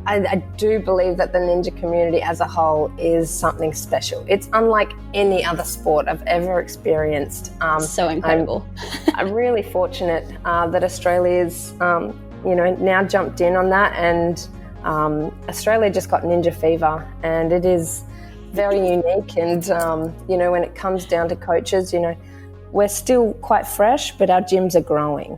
I do believe that the ninja community as a whole is something special. It's unlike any other sport I've ever experienced. So incredible. I'm really fortunate that Australia's, now jumped in on that, and Australia just got ninja fever, and it is very unique. And, when it comes down to coaches, we're still quite fresh, but our gyms are growing.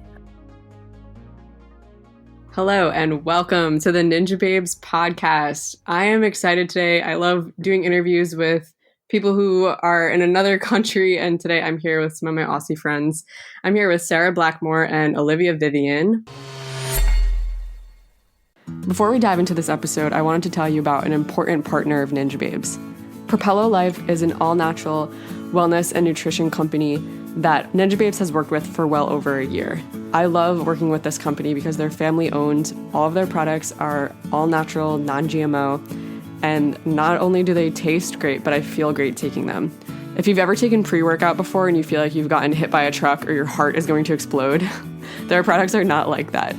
Hello and welcome to the Ninja Babes podcast. I am excited today. I love doing interviews with people who are in another country, and today I'm here with some of my Aussie friends. I'm here with Sarah Blackmoore and Olivia Vivian. Before we dive into this episode, I wanted to tell you about an important partner of Ninja Babes. Propello Life is an all-natural wellness and nutrition company that Ninja Babes has worked with for well over a year. I love working with this company because they're family-owned. All of their products are all-natural, non-GMO, and not only do they taste great, but I feel great taking them. If you've ever taken pre-workout before and you feel like you've gotten hit by a truck or your heart is going to explode, their products are not like that.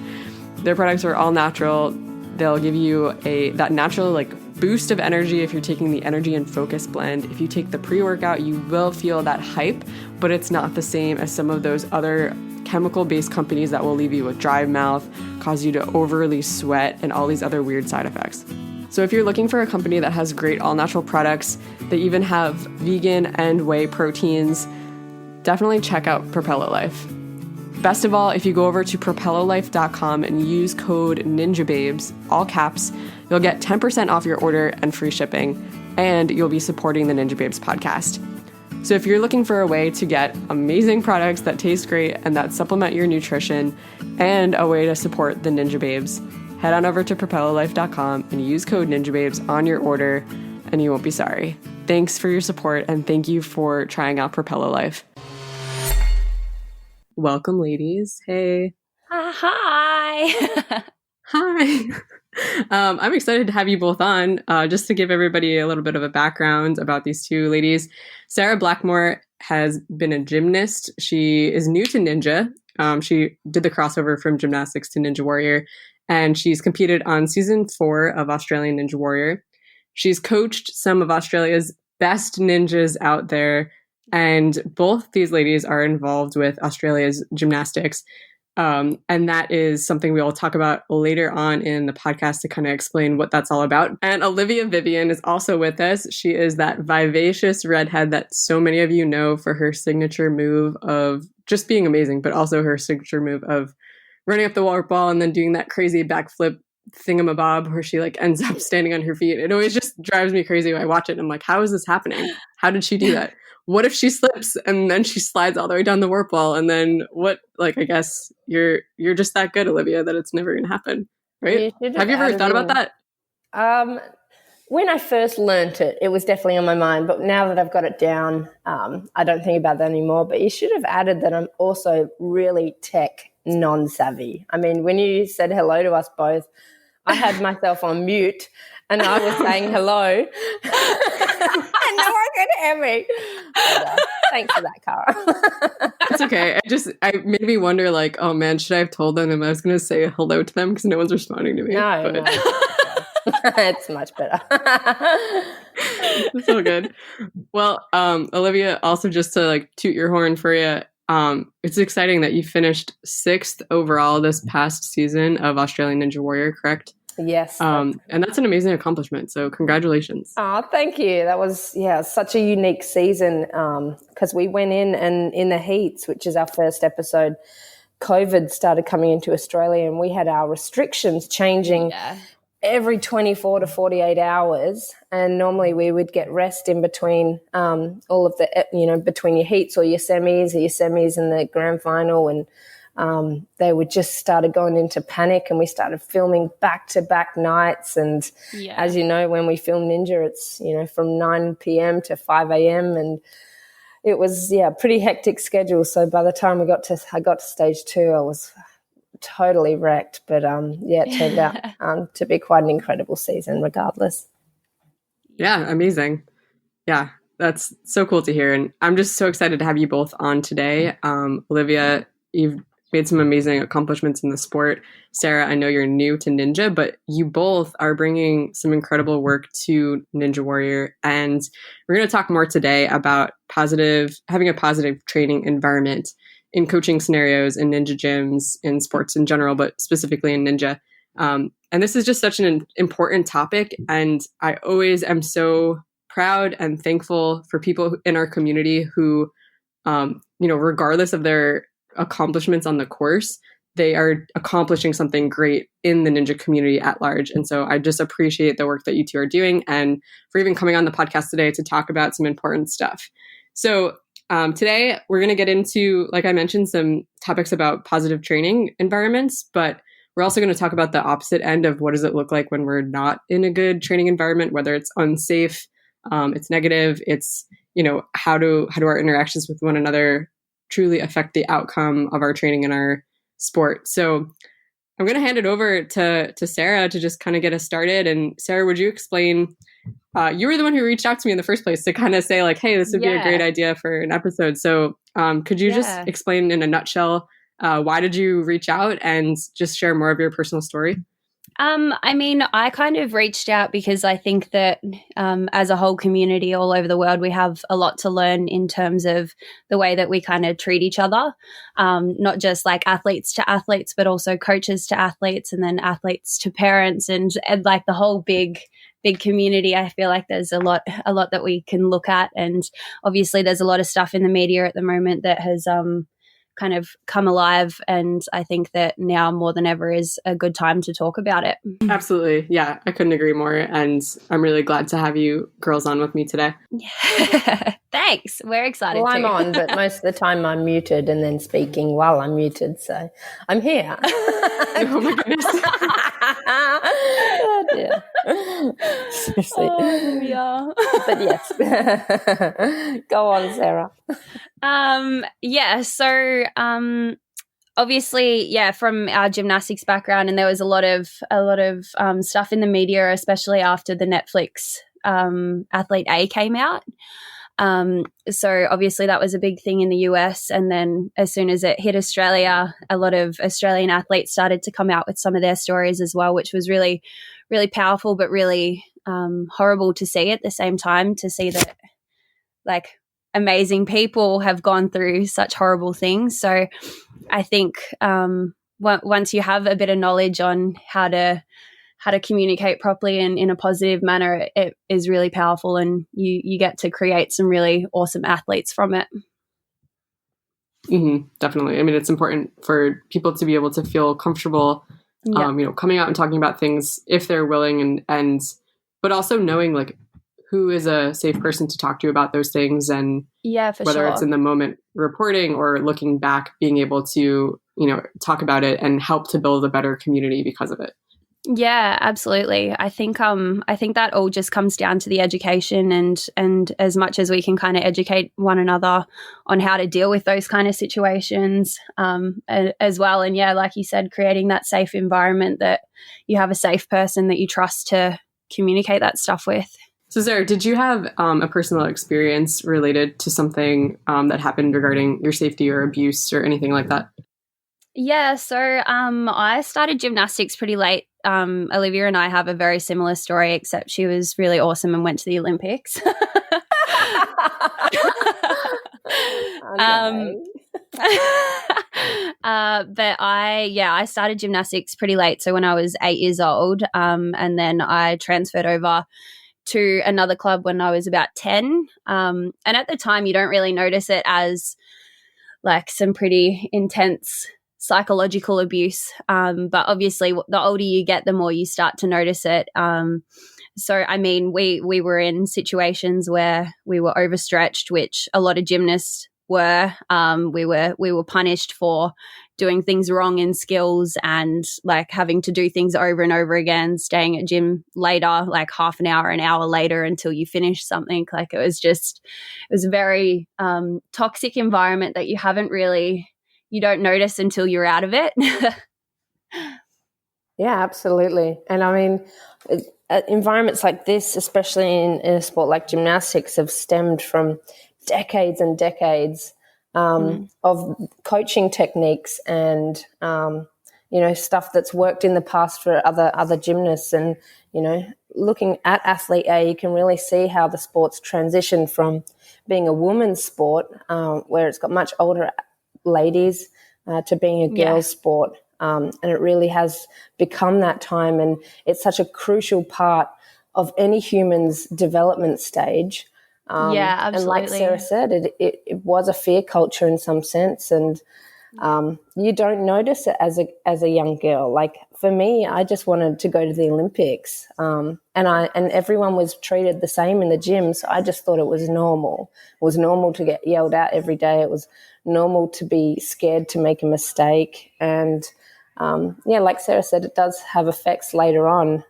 Their products are all-natural. They'll give you that natural boost of energy if you're taking the Energy and Focus blend. If you take the pre-workout, you will feel that hype, but it's not the same as some of those other chemical-based companies that will leave you with dry mouth, cause you to overly sweat, and all these other weird side effects. So if you're looking for a company that has great all-natural products, they even have vegan and whey proteins, definitely check out Propello Life. Best of all, if you go over to propellolife.com and use code NINJABABES, all caps, you'll get 10% off your order and free shipping, and you'll be supporting the Ninja Babes podcast. So if you're looking for a way to get amazing products that taste great and that supplement your nutrition, and a way to support the Ninja Babes, head on over to propellolife.com and use code NINJABABES on your order, and you won't be sorry. Thanks for your support, and thank you for trying out Propello Life. Welcome, ladies. Hey. Hi. Hi. I'm excited to have you both on. Just to give everybody a little bit of a background about these two ladies. Sarah Blackmoore has been a gymnast. She is new to Ninja. She did the crossover from gymnastics to Ninja Warrior, and she's competed on season 4 of Australian Ninja Warrior. She's coached some of Australia's best ninjas out there, and both these ladies are involved with Australia's gymnastics. And that is something we will talk about later on in the podcast to kind of explain what that's all about. And Olivia Vivian is also with us. She is that vivacious redhead that so many of you know for her signature move of just being amazing, but also her signature move of running up the warp wall and then doing that crazy backflip thingamabob where she ends up standing on her feet. It always just drives me crazy when I watch it. And I'm like, how is this happening? How did she do that? What if she slips and then she slides all the way down the warp wall? And then what? I guess you're just that good, Olivia, that it's never going to happen, right? Have you ever thought about that? When I first learnt it, it was definitely on my mind. But now that I've got it down, I don't think about that anymore. But you should have added that I'm also really tech non-savvy. I mean, when you said hello to us both, I had myself on mute and I was saying hello. And no one could hear me. But, thanks for that, Cara. It's okay. I made me wonder, oh man, should I have told them I was going to say hello to them because no one's responding to me? No. It's much better. It's so good. Well, Olivia, also just to toot your horn for you, it's exciting that you finished 6th overall this past season of Australian Ninja Warrior, correct? Yes. And that's an amazing accomplishment. So congratulations. Oh, thank you. That was, such a unique season because we went in and in the heats, which is our first episode, COVID started coming into Australia and we had our restrictions changing every 24 to 48 hours. And normally we would get rest in between all of the, between your heats or your semis and the grand final. And they would just started going into panic and we started filming back-to-back nights. And as you know, when we film Ninja, it's, from 9 p.m. to 5 a.m. And it was, pretty hectic schedule. So by the time I got to stage 2, I was totally wrecked. But, it turned out to be quite an incredible season regardless. Yeah, amazing. Yeah, that's so cool to hear. And I'm just so excited to have you both on today. Olivia, you've made some amazing accomplishments in the sport. Sarah, I know you're new to Ninja, but you both are bringing some incredible work to Ninja Warrior. And we're going to talk more today about having a positive training environment in coaching scenarios, in Ninja gyms, in sports in general, but specifically in Ninja. And this is just such an important topic. And I always am so proud and thankful for people in our community who, regardless of their accomplishments on the course, they are accomplishing something great in the Ninja community at large. And so I just appreciate the work that you two are doing and for even coming on the podcast today to talk about some important stuff. So today we're going to get into, like I mentioned, some topics about positive training environments, but we're also going to talk about the opposite end of what does it look like when we're not in a good training environment, whether it's unsafe, it's negative, it's, how do our interactions with one another truly affect the outcome of our training and our sport. So I'm going to hand it over to Sarah to just kind of get us started. And Sarah, would you explain, you were the one who reached out to me in the first place to kind of say like, hey, this would be a great idea for an episode. So could you just explain in a nutshell, why did you reach out and just share more of your personal story? I kind of reached out because I think that as a whole community all over the world, we have a lot to learn in terms of the way that we kind of treat each other, not just like athletes to athletes, but also coaches to athletes and then athletes to parents and like the whole big community. I feel like there's a lot that we can look at. And obviously there's a lot of stuff in the media at the moment that has kind of come alive, and I think that now more than ever is a good time to talk about it. Absolutely. Yeah, I couldn't agree more, and I'm really glad to have you girls on with me today. Yeah. Thanks. We're excited. Well, too. I'm on, but most of the time I'm muted and then speaking while I'm muted, so I'm here. Oh my goodness. Oh dear. Seriously. Oh, yeah. But yes. Go on, Sarah. So obviously, from our gymnastics background, and there was a lot of stuff in the media, especially after the Netflix Athlete A came out. So obviously that was a big thing in the US, and then as soon as it hit Australia, a lot of Australian athletes started to come out with some of their stories as well, which was really, really powerful, but really horrible to see at the same time, to see that like amazing people have gone through such horrible things. So I think once you have a bit of knowledge on how to communicate properly and in a positive manner, it is really powerful, and you get to create some really awesome athletes from it. Mm-hmm, definitely. I mean, it's important for people to be able to feel comfortable, coming out and talking about things if they're willing, and but also knowing like who is a safe person to talk to about those things, and whether it's in the moment reporting or looking back, being able to, talk about it and help to build a better community because of it. Yeah, absolutely. I think that all just comes down to the education, and as much as we can kind of educate one another on how to deal with those kind of situations as well. And like you said, creating that safe environment that you have a safe person that you trust to communicate that stuff with. So Sarah, did you have a personal experience related to something that happened regarding your safety or abuse or anything like that? Yeah, so I started gymnastics pretty late. Olivia and I have a very similar story, except she was really awesome and went to the Olympics. But I started gymnastics pretty late. So when I was 8 years old, and then I transferred over to another club when I was about 10. And at the time, you don't really notice it as like some pretty intense psychological abuse. But obviously, the older you get, the more you start to notice it. So, I mean, we were in situations where we were overstretched, which a lot of gymnasts were. We were punished for doing things wrong in skills and like having to do things over and over again, staying at gym later, like half an hour later until you finish something. Like it was a very toxic environment that you don't notice until you're out of it. Yeah, absolutely. And I mean, environments like this, especially in a sport like gymnastics, have stemmed from decades and decades of coaching techniques and stuff that's worked in the past for other gymnasts. And looking at Athlete A, you can really see how the sport's transitioned from being a woman's sport, where it's got much older ladies, to being a girls' sport. And it really has become that time, and it's such a crucial part of any human's development stage. Absolutely. And like Sarah said, it was a fear culture in some sense, and you don't notice it as a young girl. Like for me, I just wanted to go to the Olympics, and everyone was treated the same in the gym, so I just thought it was normal. It was normal to get yelled at every day. It was normal to be scared to make a mistake, and like Sarah said, it does have effects later on.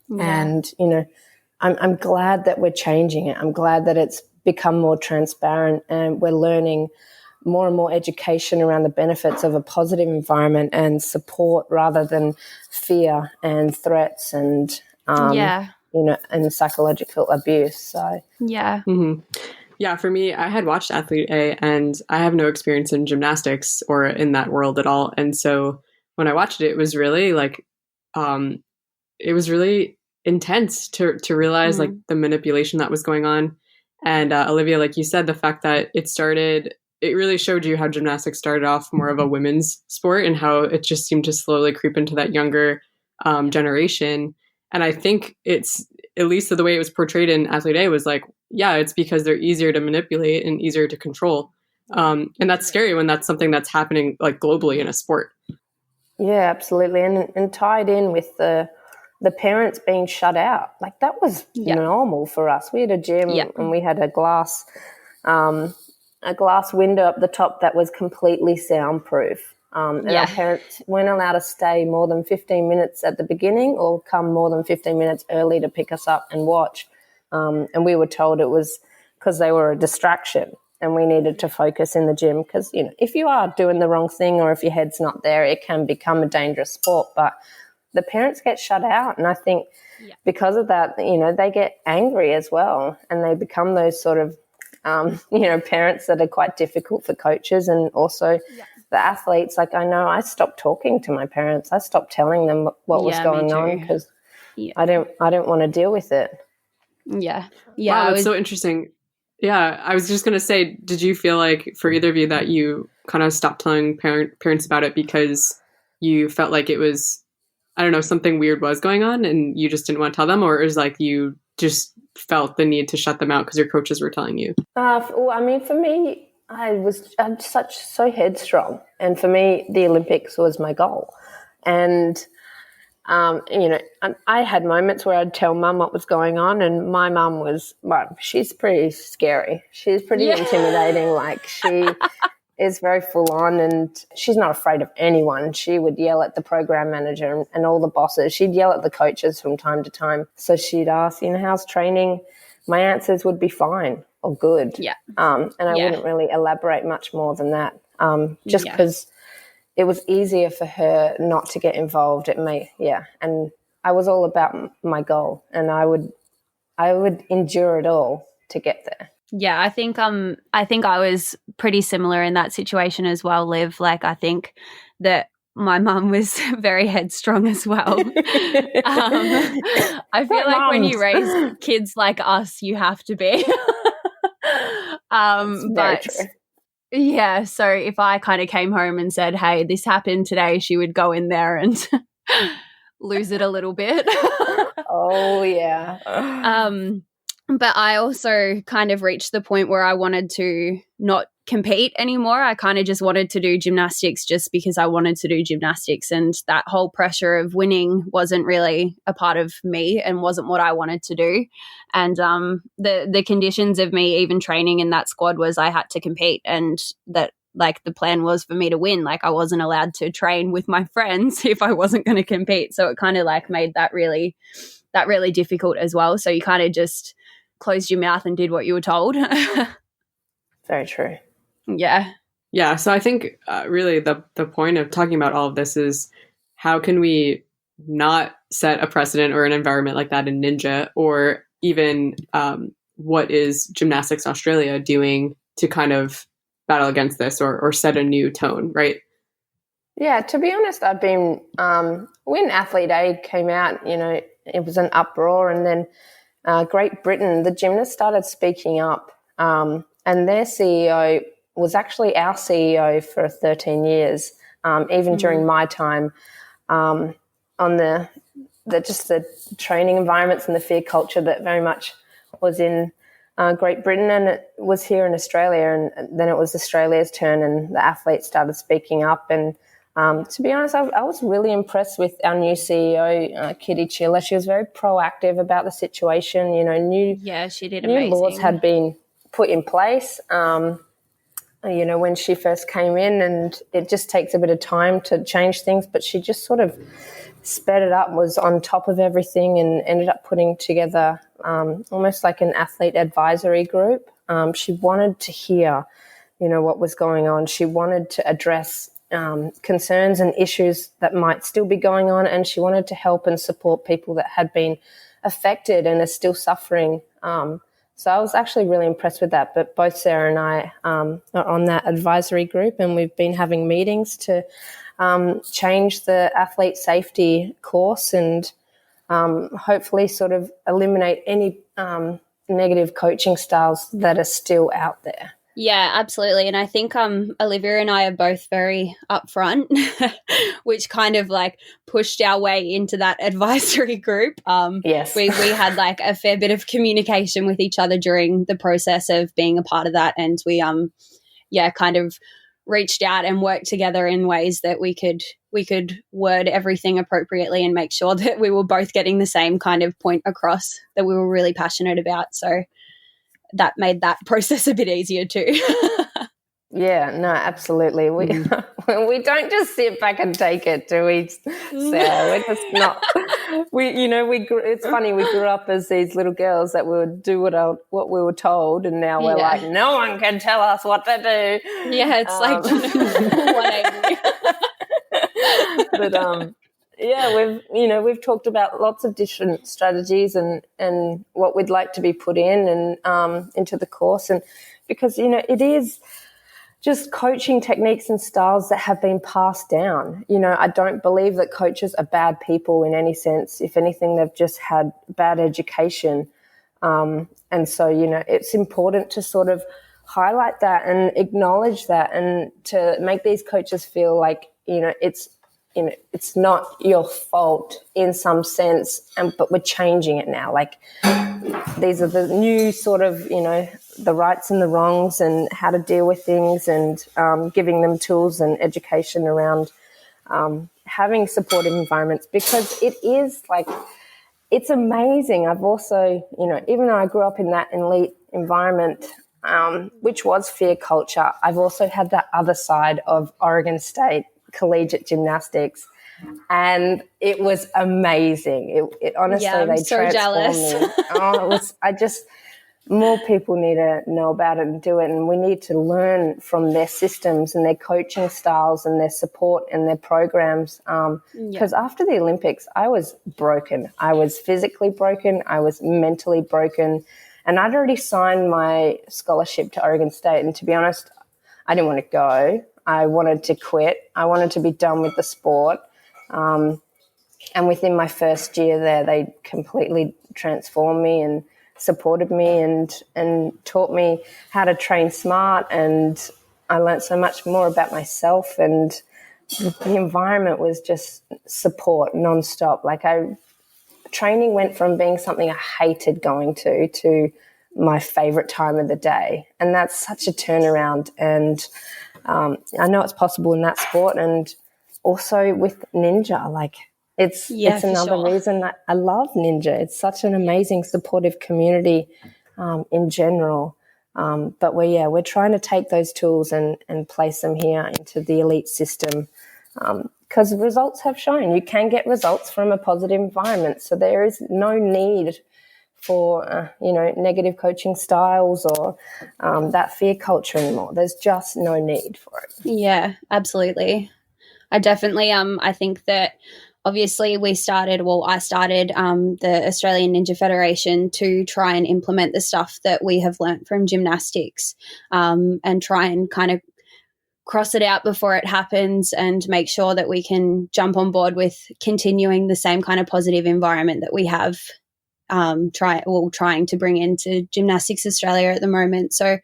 And I'm glad that we're changing it. I'm glad that it's become more transparent, and we're learning more and more education around the benefits of a positive environment and support rather than fear and threats and and psychological abuse. So for me, I had watched Athlete A, and I have no experience in gymnastics or in that world at all. And so when I watched it, it was really intense to realize like the manipulation that was going on. And Olivia, like you said, the fact that it really showed you how gymnastics started off more of a women's sport and how it just seemed to slowly creep into that younger generation. And I think it's, at least the way it was portrayed in Athlete A, was like, it's because they're easier to manipulate and easier to control. And that's scary when that's something that's happening like globally in a sport. Yeah, absolutely. And tied in with the parents being shut out, like that was normal for us. We had a gym and we had a glass window up the top that was completely soundproof. And our parents weren't allowed to stay more than 15 minutes at the beginning or come more than 15 minutes early to pick us up and watch. And we were told it was because they were a distraction and we needed to focus in the gym because, if you are doing the wrong thing or if your head's not there, it can become a dangerous sport. But the parents get shut out, and I think because of that, they get angry as well, and they become those sort of parents that are quite difficult for coaches and also the athletes. Like I know I stopped talking to my parents. I stopped telling them what was going on because I don't want to deal with it. Wow, that's so interesting. I was just gonna say, did you feel like for either of you that you kind of stopped telling parents about it because you felt like it was, I don't know, something weird was going on and you just didn't want to tell them, or it was like you just felt the need to shut them out because your coaches were telling you? Well, I mean, for me, I'm so headstrong, and for me, the Olympics was my goal. And I had moments where I'd tell Mum what was going on, and my mum she's pretty scary. She's pretty intimidating. Like she is very full on, and she's not afraid of anyone. She would yell at the program manager and all the bosses. She'd yell at the coaches from time to time. So she'd ask, how's training? My answers would be fine or good. And I wouldn't really elaborate much more than that. Just because it was easier for her not to get involved. And I was all about my goal, and I would endure it all to get there. Yeah, I think I was pretty similar in that situation as well, Liv. Like I think that my mum was very headstrong as well. I feel like when you raise kids like us, you have to be. But true. Yeah, so if I kind of came home and said, hey, this happened today, she would go in there and lose it a little bit. Oh, yeah. But I also kind of reached the point where I wanted to not compete anymore. I kind of just wanted to do gymnastics just because I wanted to do gymnastics, and that whole pressure of winning wasn't really a part of me and wasn't what I wanted to do. And the conditions of me even training in that squad was I had to compete, and that like the plan was for me to win. Like I wasn't allowed to train with my friends if I wasn't going to compete. So it kind of like made that really difficult as well. So you kind of just closed your mouth and did what you were told. Very true. Yeah. So I think really the point of talking about all of this is how can we not set a precedent or an environment like that in Ninja, or even what is Gymnastics Australia doing to kind of battle against this or set a new tone, right? Yeah, to be honest, I've been, when Athlete Aid came out, it was an uproar, and then Great Britain, the gymnasts started speaking up, and their CEO was actually our CEO for 13 years, even during my time, on the training environments and the fear culture that very much was in Great Britain, and it was here in Australia, and then it was Australia's turn, and the athletes started speaking up. And to be honest, I was really impressed with our new CEO, Kitty Chiller. She was very proactive about the situation. She did new amazing. laws had been put in place, when she first came in, and it just takes a bit of time to change things, but she just sort of sped it up, was on top of everything, and ended up putting together almost like an athlete advisory group. She wanted to hear, what was going on. She wanted to address concerns and issues that might still be going on, and she wanted to help and support people that had been affected and are still suffering. So I was actually really impressed with that. But both Sarah and I are on that advisory group, and we've been having meetings to change the athlete safety course and hopefully sort of eliminate any negative coaching styles that are still out there. Yeah, absolutely. And I think Olivia and I are both very upfront, which kind of like pushed our way into that advisory group. Yes. We had like a fair bit of communication with each other during the process of being a part of that. And we kind of reached out and worked together in ways that we could word everything appropriately and make sure that we were both getting the same kind of point across that we were really passionate about. So that made that process a bit easier too. Yeah, no, absolutely. We don't just sit back and take it, do we, Sarah? We're just not. It's funny. We grew up as these little girls that would do what we were told, and now we're like, no one can tell us what to do. Yeah, it's like 180. But we've talked about lots of different strategies and what we'd like to be put in and into the course, and because it is just coaching techniques and styles that have been passed down. I don't believe that coaches are bad people in any sense. If anything, they've just had bad education. And so, it's important to sort of highlight that and acknowledge that, and to make these coaches feel like, it's not your fault in some sense, but we're changing it now. Like, these are the new sort of, the rights and the wrongs and how to deal with things, and giving them tools and education around having supportive environments, because it is like, it's amazing. I've also, even though I grew up in that elite environment, which was fear culture, I've also had that other side of Oregon State collegiate gymnastics, and it was amazing. It honestly, I'm they so transformed jealous. me. More people need to know about it and do it, and we need to learn from their systems and their coaching styles and their support and their programs. Because after the Olympics, I was broken. I was physically broken. I was mentally broken, and I'd already signed my scholarship to Oregon State. And to be honest, I didn't want to go. I wanted to quit. I wanted to be done with the sport. And within my first year there, they completely transformed me and supported me and taught me how to train smart. And I learned so much more about myself, and the environment was just support nonstop. Like, training went from being something I hated going to my favorite time of the day. And that's such a turnaround. And I know it's possible in that sport, and also with Ninja. Like, it's another reason that I love Ninja. It's such an amazing supportive community in general. But we're trying to take those tools and place them here into the elite system, because results have shown you can get results from a positive environment. So there is no need for negative coaching styles or that fear culture anymore. There's just no need for it. Yeah, absolutely. I definitely I think that obviously I started the Australian Ninja Federation to try and implement the stuff that we have learnt from gymnastics, and try and kind of cross it out before it happens and make sure that we can jump on board with continuing the same kind of positive environment that we have trying to bring into Gymnastics Australia at the moment. So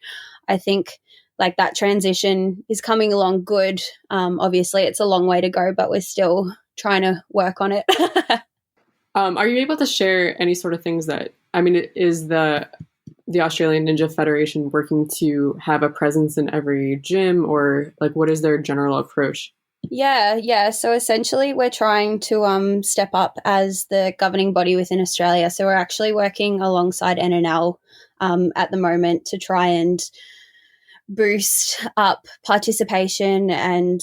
I think like that transition is coming along good. Obviously it's a long way to go, but we're still trying to work on it. Are you able to share any sort of things that, I mean, is the Australian Ninja Federation working to have a presence in every gym, or like what is their general approach? Yeah. So essentially we're trying to step up as the governing body within Australia. So we're actually working alongside NNL at the moment to try and boost up participation and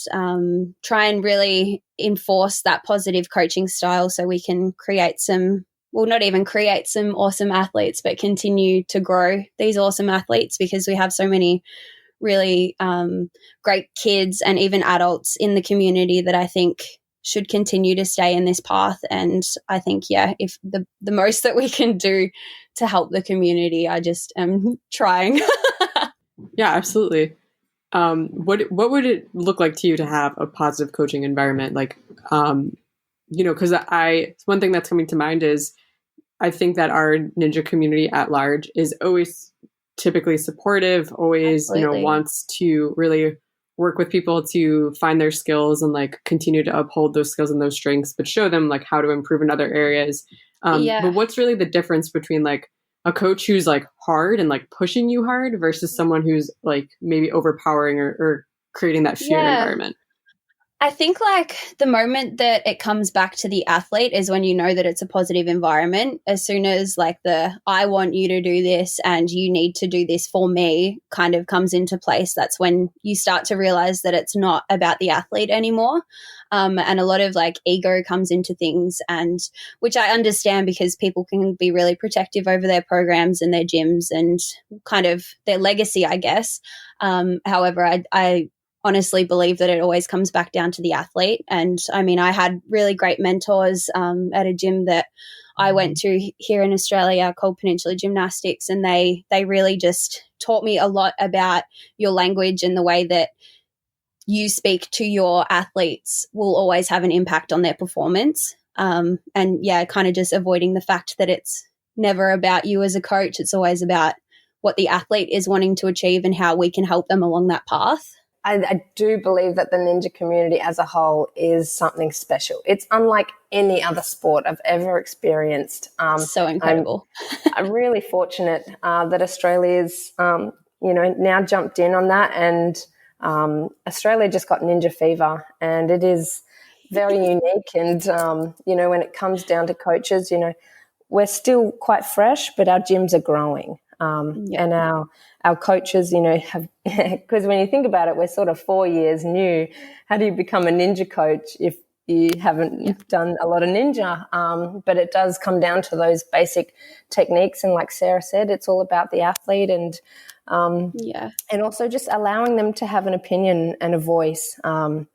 try and really enforce that positive coaching style so we can create some, well, not even create some awesome athletes, but continue to grow these awesome athletes, because we have so many really great kids and even adults in the community that I think should continue to stay in this path. And I think, if the most that we can do to help the community, I just am trying. Yeah, absolutely. What would it look like to you to have a positive coaching environment? Like, because one thing that's coming to mind is I think that our ninja community at large is always typically supportive, always, Absolutely. Wants to really work with people to find their skills and like continue to uphold those skills and those strengths, but show them like how to improve in other areas. But what's really the difference between like a coach who's like hard and like pushing you hard versus someone who's like maybe overpowering or creating that fear environment? I think like the moment that it comes back to the athlete is when you know that it's a positive environment. As soon as like the I want you to do this and you need to do this for me kind of comes into place, that's when you start to realize that it's not about the athlete anymore. And a lot of like ego comes into things, and which I understand because people can be really protective over their programs and their gyms and kind of their legacy, I guess. However, I honestly believe that it always comes back down to the athlete. And I mean, I had really great mentors at a gym that I went to here in Australia called Peninsula Gymnastics, and they really just taught me a lot about your language, and the way that you speak to your athletes will always have an impact on their performance. And kind of just avoiding the fact that it's never about you as a coach. It's always about what the athlete is wanting to achieve and how we can help them along that path. I do believe that the ninja community as a whole is something special. It's unlike any other sport I've ever experienced. So incredible. I'm really fortunate that Australia's, now jumped in on that, and Australia just got ninja fever, and it is very unique. And, when it comes down to coaches, we're still quite fresh, but our gyms are growing. And our coaches, have, because when you think about it, we're sort of 4 years new. How do you become a ninja coach if you haven't done a lot of ninja? But it does come down to those basic techniques. And like Sarah said, it's all about the athlete and also just allowing them to have an opinion and a voice, for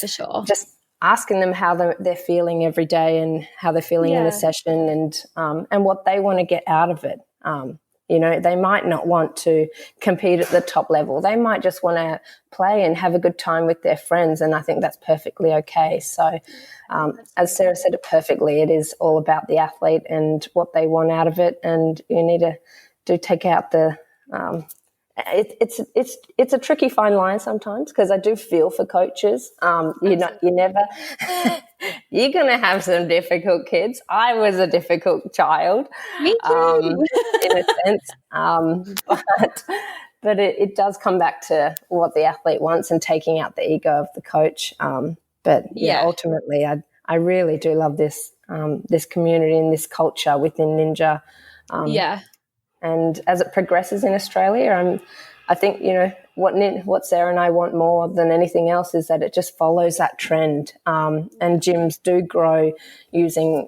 sure. Just asking them how they're feeling every day and how they're feeling in a session, and what they want to get out of it. They might not want to compete at the top level. They might just want to play and have a good time with their friends, and I think that's perfectly okay. So as Sarah said it perfectly, it is all about the athlete and what they want out of it, and you need to take out the it's a tricky fine line sometimes, because I do feel for coaches. You're going to have some difficult kids. I was a difficult child. Me too. In a sense. But it does come back to what the athlete wants and taking out the ego of the coach. Ultimately, I really do love this community and this culture within Ninja. And as it progresses in Australia, I think, what Sarah and I want more than anything else is that it just follows that trend, and gyms do grow using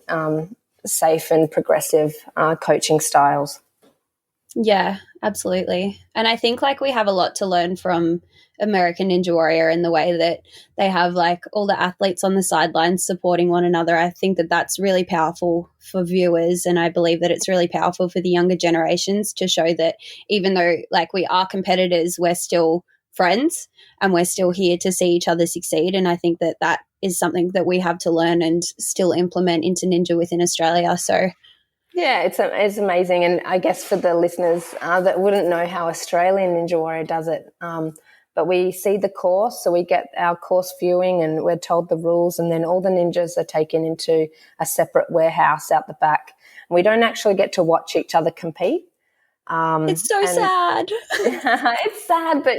safe and progressive coaching styles. Yeah, absolutely. And I think like we have a lot to learn from American Ninja Warrior in the way that they have like all the athletes on the sidelines supporting one another. I think that that's really powerful for viewers, and I believe that it's really powerful for the younger generations to show that even though like we are competitors, we're still friends, and we're still here to see each other succeed. And I think that that is something that we have to learn and still implement into Ninja within Australia. So yeah, it's amazing. And I guess for the listeners that wouldn't know how Australian Ninja Warrior does it, but we see the course, so we get our course viewing and we're told the rules, and then all the ninjas are taken into a separate warehouse out the back. We don't actually get to watch each other compete. It's so sad. It's sad, but,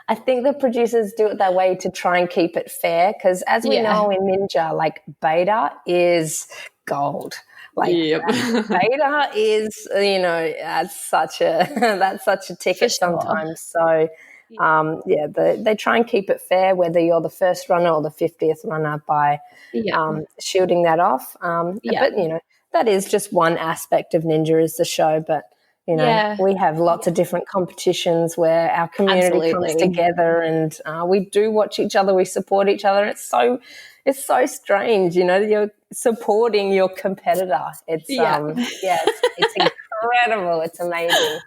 I think the producers do it that way to try and keep it fair, because as we know in Ninja, like, beta is gold. Like, beta is, that's such a ticket sometimes. So, they try and keep it fair, whether you're the first runner or the 50th runner, by shielding that off. But, that is just one aspect of Ninja, is the show. But, we have lots of different competitions where our community comes together, and we do watch each other, we support each other. It's so strange, you're supporting your competitor. It's it's incredible. It's amazing.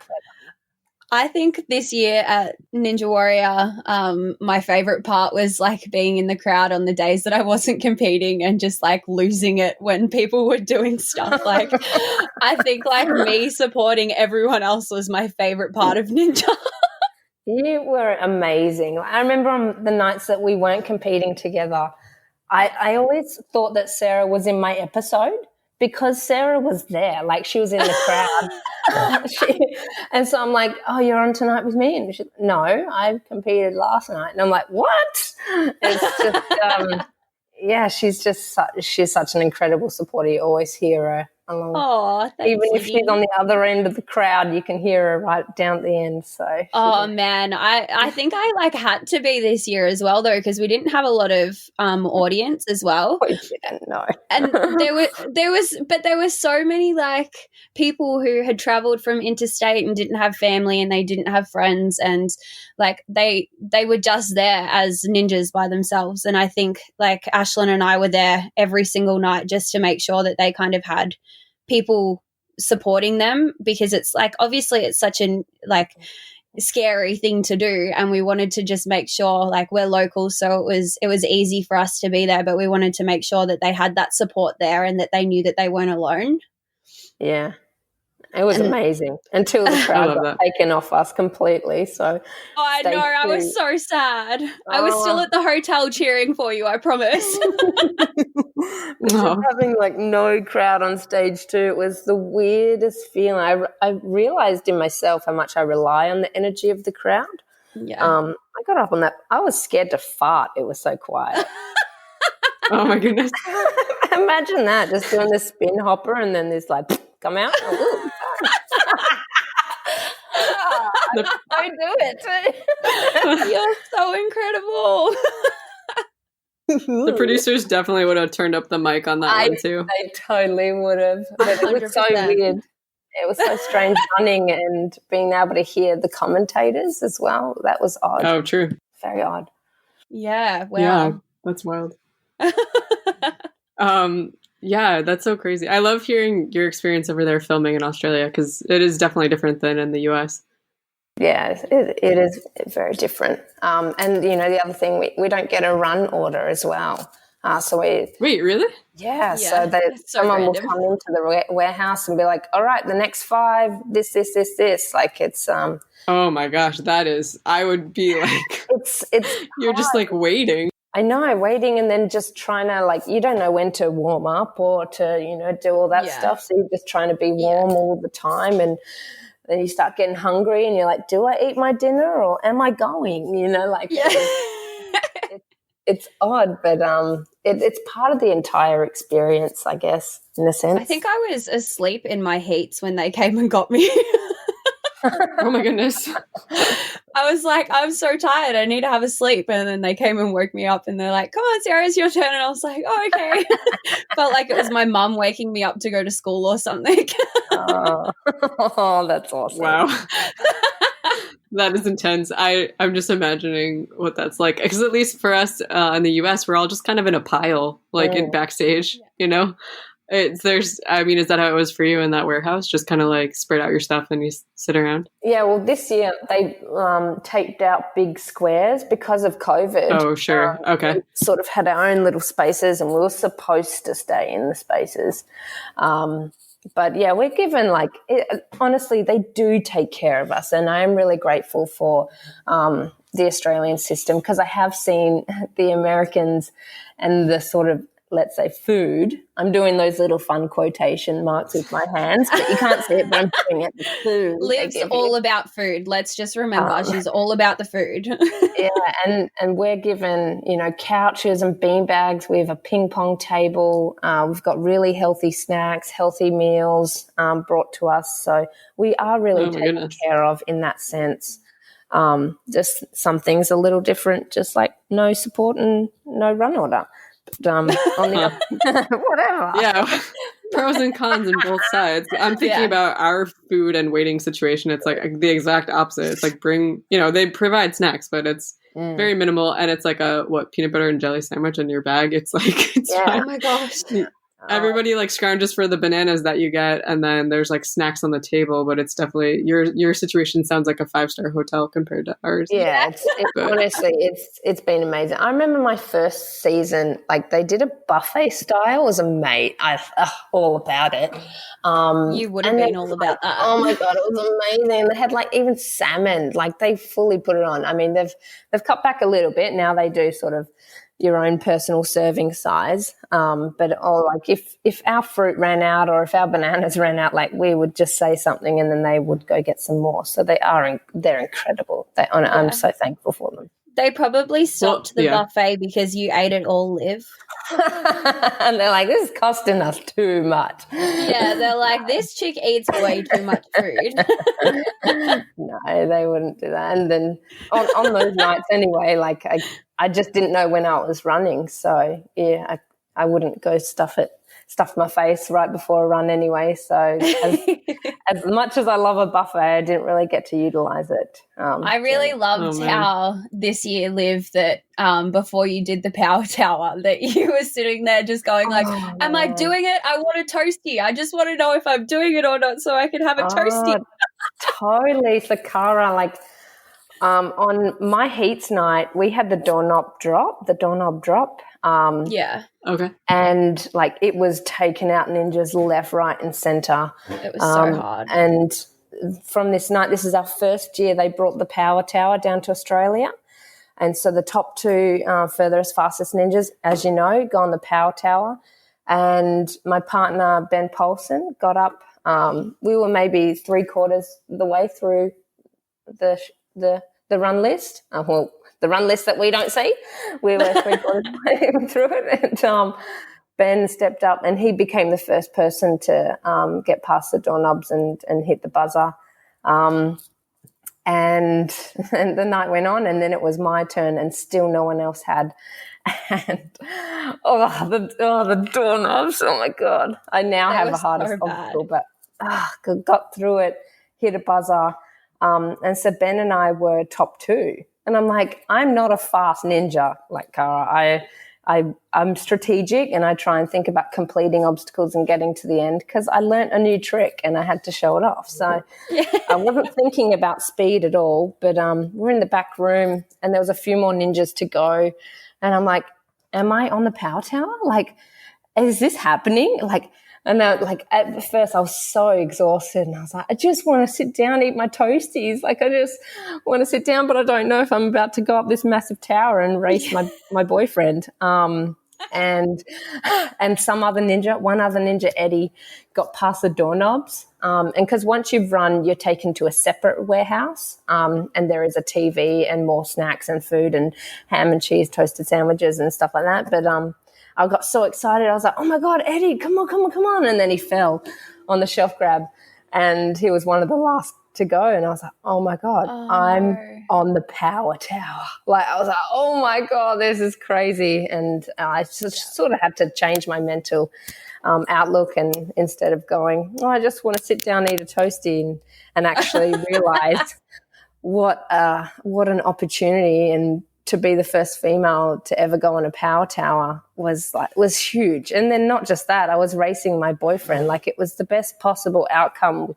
I think this year at Ninja Warrior, my favorite part was like being in the crowd on the days that I wasn't competing and just like losing it when people were doing stuff. Like, I think like me supporting everyone else was my favorite part of Ninja. You were amazing. I remember on the nights that we weren't competing together, I always thought that Sarah was in my episode, because Sarah was there, like she was in the crowd. And so I'm like, oh, you're on tonight with me? And she's, no, I competed last night. And I'm like, what? It's just, she's such an incredible supporter. You always hear her along. Oh, even if she's on the other end of the crowd, you can hear her right down at the end. So man, I think I like had to be this year as well, though, because we didn't have a lot of audience as well. We didn't know. And there were so many like people who had traveled from interstate and didn't have family and they didn't have friends, and like they were just there as ninjas by themselves. And I think like Ashlyn and I were there every single night just to make sure that they kind of had people supporting them, because it's like, obviously it's such an like scary thing to do, and we wanted to just make sure, like, we're local, so it was easy for us to be there, but we wanted to make sure that they had that support there and that they knew that they weren't alone. Yeah. It was amazing until the crowd got taken off us completely. So I know, I was so sad. I was still at the hotel cheering for you, I promise. Just having like no crowd on stage 2, it was the weirdest feeling. I realized in myself how much I rely on the energy of the crowd. Yeah. I got up on that. I was scared to fart. It was so quiet. Oh my goodness. Imagine that, just doing the spin hopper and then this like come out. I do it too. You're so incredible. The producers definitely would have turned up the mic on that one too. They totally would have. But it was so weird. It was so strange running and being able to hear the commentators as well. That was odd. Oh, true. Very odd. Yeah. Wow. Yeah, that's wild. Yeah, that's so crazy. I love hearing your experience over there filming in Australia, because it is definitely different than in the US. Yeah, it is very different. And, the other thing, we don't get a run order as well. Wait, really? Yeah, so someone will come into the warehouse and be like, all right, the next 5, this. Like, it's... Oh, my gosh, I would be like... It's You're just, like, waiting. I know, waiting, and then just trying to, like, you don't know when to warm up or to, do all that stuff. So you're just trying to be warm all the time. And then you start getting hungry and you're like, do I eat my dinner or am I going? It's odd, but it's part of the entire experience, I guess, in a sense. I think I was asleep in my heats when they came and got me. Oh my goodness. I was like, I'm so tired, I need to have a sleep. And then they came and woke me up and they're like, come on, Sarah, it's your turn. And I was like, oh, okay. Felt like it was my mum waking me up to go to school or something. Oh, that's awesome. Wow. That is intense. I'm just imagining what that's like. Because at least for us in the US, we're all just kind of in a pile, like in backstage, Is that how it was for you in that warehouse? Just kind of like spread out your stuff and you sit around? Yeah, well, this year they taped out big squares because of COVID. Oh, sure. Okay. We sort of had our own little spaces and we were supposed to stay in the spaces. But yeah, we're given honestly, they do take care of us. And I am really grateful for the Australian system because I have seen the Americans and the sort of, let's say, food. I'm doing those little fun quotation marks with my hands, but you can't see it, but I'm doing it. The food. Liv's all about food. Let's just remember she's all about the food. Yeah, and we're given, couches and bean bags. We have a ping pong table. We've got really healthy snacks, healthy meals brought to us. So we are really taken care of in that sense. Just some things a little different, just like no support and no run order. On the whatever. Yeah, pros and cons on both sides. I'm thinking about our food and waiting situation. It's like the exact opposite. It's like they provide snacks, but it's very minimal, and it's like a peanut butter and jelly sandwich in your bag. It's like oh my gosh. Everybody like scrounges for the bananas that you get, and then there's like snacks on the table. But it's definitely your situation sounds like a 5-star hotel compared to ours. Yeah, honestly, it's been amazing. I remember my first season, like they did a buffet style as a mate. I all about it. You would have been all about that. Oh my god, it was amazing. They had like even salmon. Like they fully put it on. I mean, they've cut back a little bit now. They do sort of your own personal serving size. But if our fruit ran out or if our bananas ran out, like we would just say something and then they would go get some more. So they're incredible. I'm so thankful for them. They probably stopped the buffet because you ate it all, Liv. And they're like, this is costing us too much. Yeah, they're like, this chick eats way too much food. No, they wouldn't do that. And then on those nights anyway, like I just didn't know when I was running. So, yeah, I wouldn't go stuff my face right before a run anyway. So as much as I love a buffet, I didn't really get to utilize it. I really loved how this year, Liv, that before you did the power tower, that you were sitting there just going like, am I doing it? I want a toasty. I just want to know if I'm doing it or not so I can have a toasty. Totally. So Cara, like on my heats night, we had the doorknob drop. Yeah. Okay. And like it was taken out ninjas left, right, and center. It was so hard. And from this night, this is our first year, they brought the power tower down to Australia. And so the top two furthest, fastest ninjas, as you know, go on the power tower. And my partner, Ben Paulson, got up. We were maybe 3/4 the way through the run list. The run list that we don't see. We were 3/4 through it. And Ben stepped up and he became the first person to get past the doorknobs and hit the buzzer. And the night went on and then it was my turn and still no one else had. And the doorknobs, oh my God. I now have a heart of stone, but got through it, hit a buzzer. And so Ben and I were top two. And I'm like, I'm not a fast ninja like Cara. I'm strategic and I try and think about completing obstacles and getting to the end because I learnt a new trick and I had to show it off. So I wasn't thinking about speed at all, but we're in the back room and there was a few more ninjas to go. And I'm like, am I on the power tower? Like, is this happening? And at first I was so exhausted and I was like, I just want to sit down and eat my toasties. Like I just want to sit down, but I don't know if I'm about to go up this massive tower and race my boyfriend. And one other ninja, Eddie, got past the doorknobs. And because once you've run, you're taken to a separate warehouse. And there is a TV and more snacks and food and ham and cheese, toasted sandwiches and stuff like that. But, I got so excited. I was like, oh, my God, Eddie, come on. And then he fell on the shelf grab and he was one of the last to go. And I was like, oh, my God, I'm on the power tower. Like I was like, oh, my God, this is crazy. And I just sort of had to change my mental outlook and instead of going, I just want to sit down and eat a toasty and actually realize what an opportunity and to be the first female to ever go on a power tower was huge. And then not just that, I was racing my boyfriend. Like, it was the best possible outcome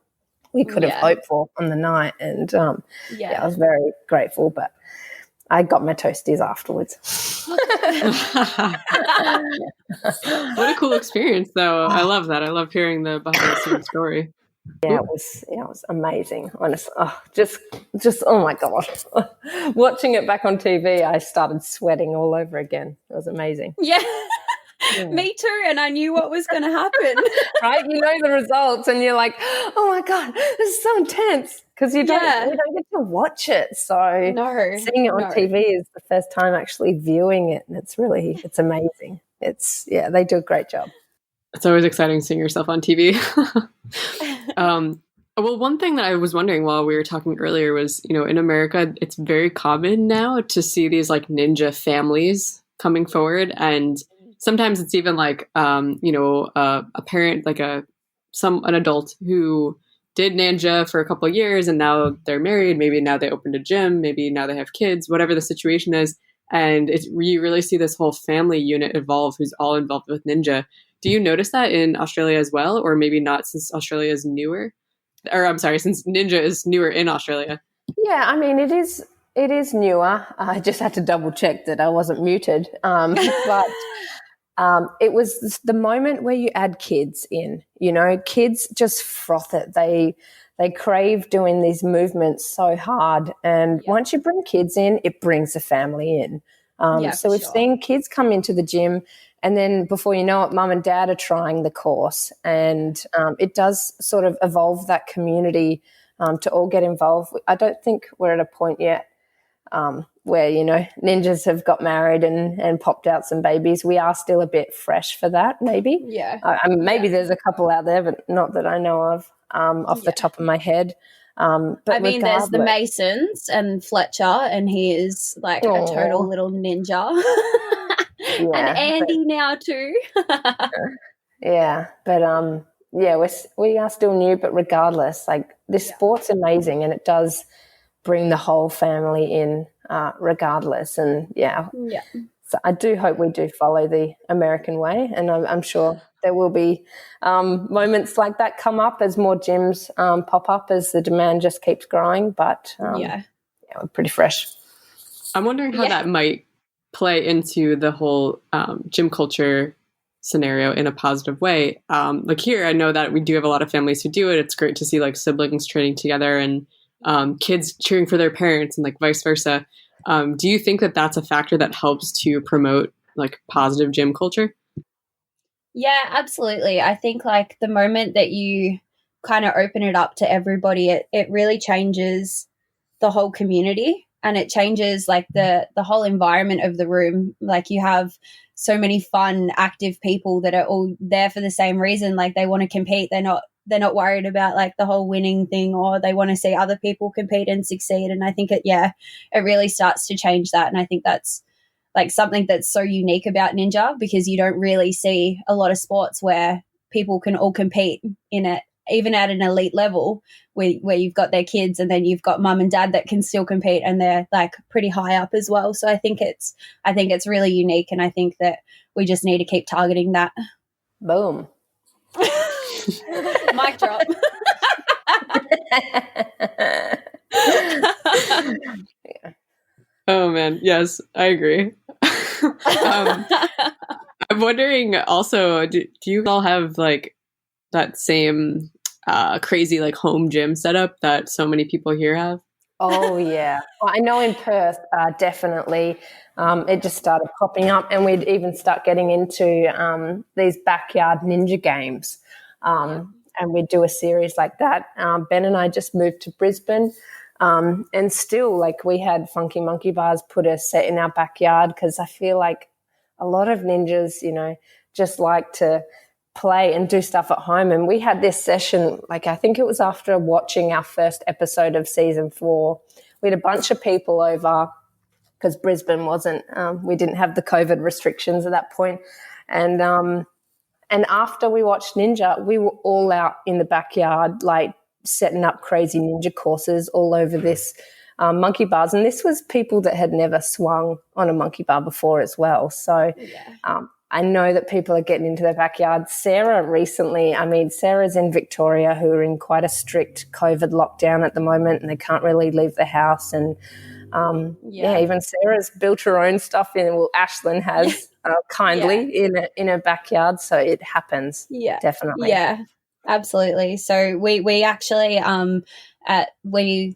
we could have hoped for on the night. And I was very grateful, but I got my toasties afterwards. What a cool experience, though. I love that. I love hearing the behind the scenes story. Yeah, it was amazing. Honestly, just oh my god! Watching it back on TV, I started sweating all over again. It was amazing. Yeah. Me too, and I knew what was going to happen. Right? You know the results, and you're like, "Oh my god, this is so intense!" Because you don't get to watch it. So seeing it on TV is the first time actually viewing it, and it's amazing. They do a great job. It's always exciting seeing yourself on TV. Well, one thing that I was wondering while we were talking earlier was, in America, it's very common now to see these like ninja families coming forward, and sometimes it's even like, a parent, like an adult who did ninja for a couple of years and now they're married. Maybe now they opened a gym. Maybe now they have kids, whatever the situation is. And you really see this whole family unit evolve who's all involved with ninja. Do you notice that in Australia as well? Or maybe not, since Australia is newer? Or I'm sorry, since ninja is newer in Australia. Yeah, I mean, it is newer. I just had to double check that I wasn't muted. But it was the moment where you add kids in, kids just froth it. They crave doing these movements so hard. And once you bring kids in, it brings a family in. So we've seen kids come into the gym, and then before you know it, mum and dad are trying the course. And it does sort of evolve that community to all get involved. I don't think we're at a point yet where, ninjas have got married and popped out some babies. We are still a bit fresh for that, maybe. Yeah. Maybe there's a couple out there, but not that I know of off the top of my head. But I mean, there's the Masons and Fletcher, and he is like a total little ninja. And Andy now too. But we are still new, but regardless, like, this sport's amazing, and it does bring the whole family in regardless. And so I do hope we do follow the American way, and I'm sure there will be moments like that come up as more gyms pop up, as the demand just keeps growing. But we're pretty fresh. I'm wondering how that might play into the whole gym culture scenario in a positive way. Like here, I know that we do have a lot of families who do it. It's great to see like siblings training together and kids cheering for their parents and like vice versa. Do you think that that's a factor that helps to promote like positive gym culture? Yeah, absolutely. I think like the moment that you kind of open it up to everybody, it really changes the whole community, and it changes like the whole environment of the room. Like, you have so many fun, active people that are all there for the same reason. Like, they want to compete. They're not worried about like the whole winning thing, or they want to see other people compete and succeed. And I think it really starts to change that. And I think that's like something that's so unique about ninja, because you don't really see a lot of sports where people can all compete in it, even at an elite level where you've got their kids, and then you've got mum and dad that can still compete, and they're like pretty high up as well. So I think it's really unique, and I think that we just need to keep targeting that. Boom. Mic drop. Oh man, yes, I agree. I'm wondering also, do you all have like that same crazy like home gym setup that so many people here have? Oh yeah, well, I know in Perth, definitely. It just started popping up, and we'd even start getting into these backyard ninja games, and we'd do a series like that. Ben and I just moved to Brisbane, and still, like, we had Funky Monkey Bars put a set in our backyard, because I feel like a lot of ninjas, just like to play and do stuff at home. And we had this session, like, I think it was after watching our first episode of season 4. We had a bunch of people over, because Brisbane wasn't, we didn't have the COVID restrictions at that point. And after we watched Ninja, we were all out in the backyard, like setting up crazy ninja courses all over this monkey bars. And this was people that had never swung on a monkey bar before as well. So I know that people are getting into their backyard. Sarah recently, Sarah's in Victoria, who are in quite a strict COVID lockdown at the moment, and they can't really leave the house. And even Sarah's built her own stuff Ashlyn has kindly in her backyard. So it happens. Yeah, definitely. Yeah, absolutely. So we actually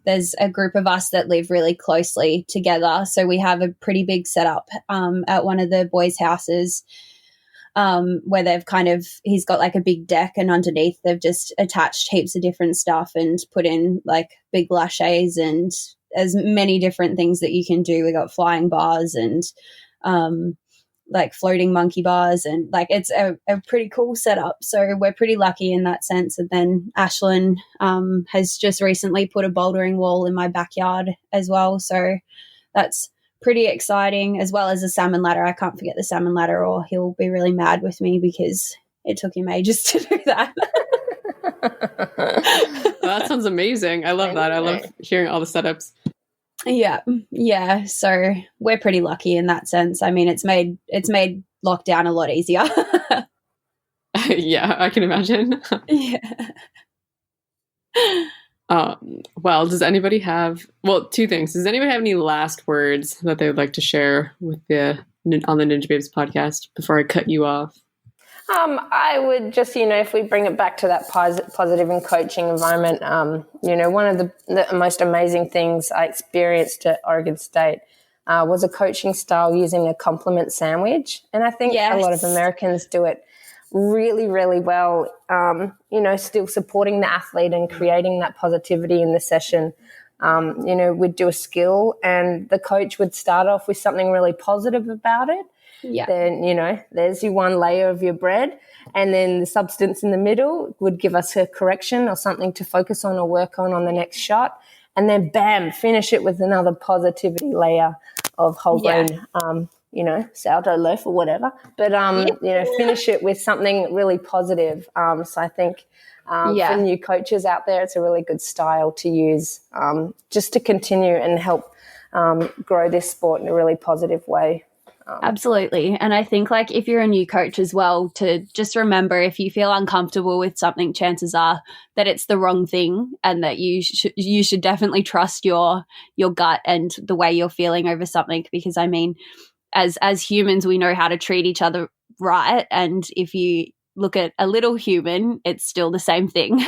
there's a group of us that live really closely together. So we have a pretty big setup at one of the boys' houses. Where they've he's got like a big deck, and underneath they've just attached heaps of different stuff and put in like big laches and as many different things that you can do. We got flying bars and like floating monkey bars, and like it's a pretty cool setup. So we're pretty lucky in that sense. And then Ashlyn has just recently put a bouldering wall in my backyard as well. So that's pretty exciting, as well as a salmon ladder. I can't forget the salmon ladder, or he'll be really mad with me because it took him ages to do that. Well, that sounds amazing. I love that. I love hearing all the setups. Yeah. So we're pretty lucky in that sense. I mean, it's made lockdown a lot easier. Yeah, I can imagine. Yeah. Well, does anybody have, two things. Does anybody have any last words that they would like to share with on the Ninja Babes podcast before I cut you off? I would just, if we bring it back to that positive and coaching environment, one of the most amazing things I experienced at Oregon State was a coaching style using a compliment sandwich. And I think a lot of Americans do it really, really well, still supporting the athlete and creating that positivity in the session. We'd do a skill and the coach would start off with something really positive about it. Yeah. Then, there's your one layer of your bread, and then the substance in the middle would give us a correction or something to focus on or work on the next shot. And then bam, finish it with another positivity layer of whole grain, sourdough loaf or whatever. But, finish it with something really positive. So I think for new coaches out there, it's a really good style to use just to continue and help grow this sport in a really positive way. Absolutely. And I think like if you're a new coach as well, to just remember, if you feel uncomfortable with something, chances are that it's the wrong thing, and that you should definitely trust your gut and the way you're feeling over something. Because I mean, as humans, we know how to treat each other right. And if you look at a little human, it's still the same thing.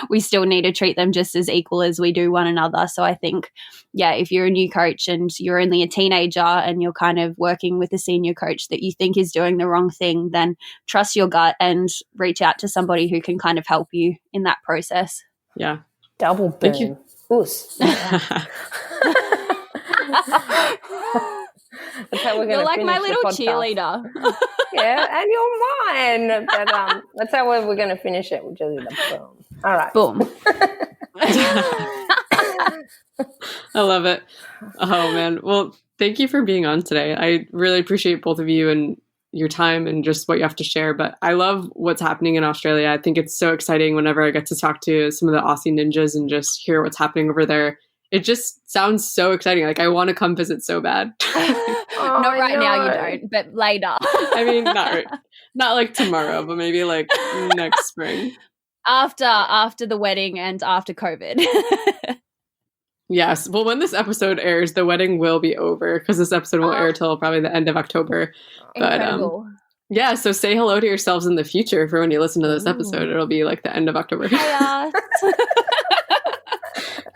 We still need to treat them just as equal as we do one another. So I think, if you're a new coach and you're only a teenager and you're kind of working with a senior coach that you think is doing the wrong thing, then trust your gut and reach out to somebody who can kind of help you in that process. Yeah. Double boom. Thank you. Oos. That's how we're You're like my little cheerleader. Yeah, and you're mine. But that's how we're going to finish it. We're just going to boom. All right. Boom. I love it. Oh, man. Well, thank you for being on today. I really appreciate both of you and your time and just what you have to share. But I love what's happening in Australia. I think it's so exciting whenever I get to talk to some of the Aussie ninjas and just hear what's happening over there. It just sounds so exciting. Like I want to come visit so bad. Not right now, you don't, but later. I mean, not like tomorrow, but maybe like next spring. After the wedding and after COVID. Yes. Well, when this episode airs, the wedding will be over because this episode will air till probably the end of October. Incredible. But so say hello to yourselves in the future for when you listen to this episode. It'll be like the end of October. Hiya.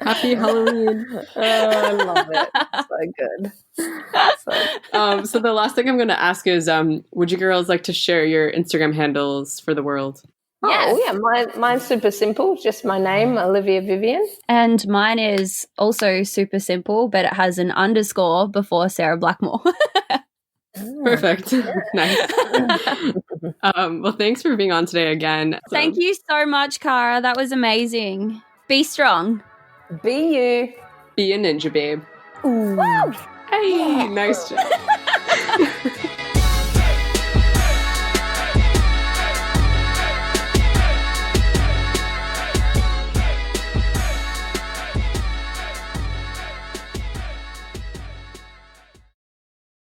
Happy Halloween. Oh, I love it. So good. So the last thing I'm going to ask is, would you girls like to share your Instagram handles for the world? Yes. Oh, yeah. Mine's super simple. Just my name, Olivia Vivian. And mine is also super simple, but it has an underscore before Sarah Blackmoore. Perfect. Nice. Well, thanks for being on today again. Thank you so much, Cara. That was amazing. Be strong. Be you. Be a ninja babe. Ooh. Hey, nice job.